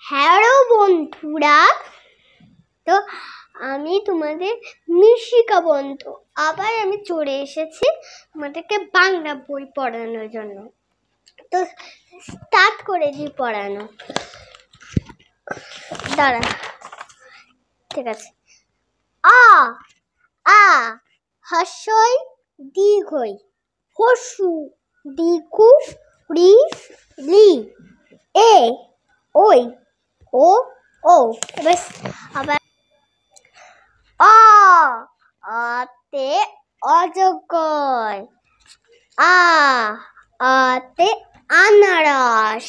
Hello বন্ধুরা, তো আমি তোমাদের মিশিকা বন্ধু। আবার আমি চলে এসেছি তোমাদেরকে বাংলা বই পড়ানোর জন্য। তো স্টার্ট করে দিই পড়ানো। দাঁড়া, ঠিক আছে। আ আ হর্ষই দীর্ঘই, হর্ষু দীর্ঘু রি রি, এ ওই ও ও। আবার আ আতে অজগর, আ আতে আনারস,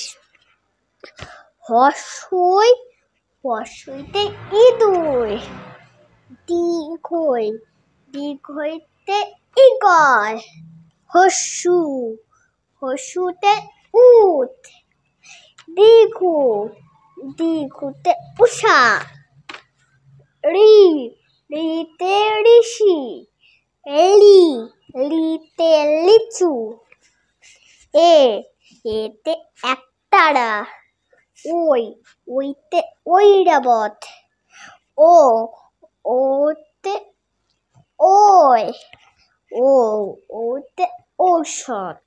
হর্ষই হর্ষইতে ইঁদুর, দীর্ঘই দীর্ঘইতে ঈগল, হর্ষু হর্ষুতে উট, দীর্ঘু দীর্ঘুতে উষা, রি রিতে ঋষি, লি লিতে লিচু, এতে একতারা, ওই ওইতে ঐরাবত, ওতে ওই ওতে ঔষধ।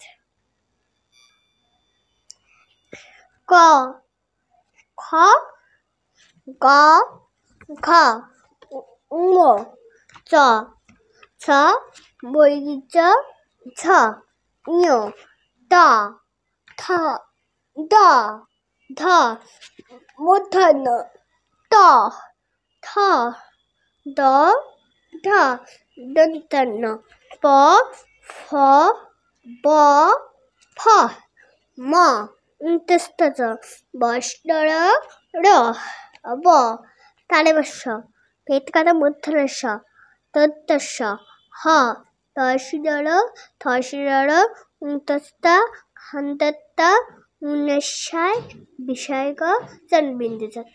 ক খ গ ঘ ঙ চ ছ বৈরিচ ঝ ঞ ট ঠ ড ঢ মূর্ধন্য ট ঠ ড ঢ দন্তন্য প ফ ব ফ ম তস্তচ বষ্টর র ব তালেবস্য পেটকাটা মূর্ধন্যস্য তন্তস্য হ তহসিদর থসিদর তস্তা হন্তত্তা উন্নস্যায় বিষয়ক জন্মবিন্দুজাত।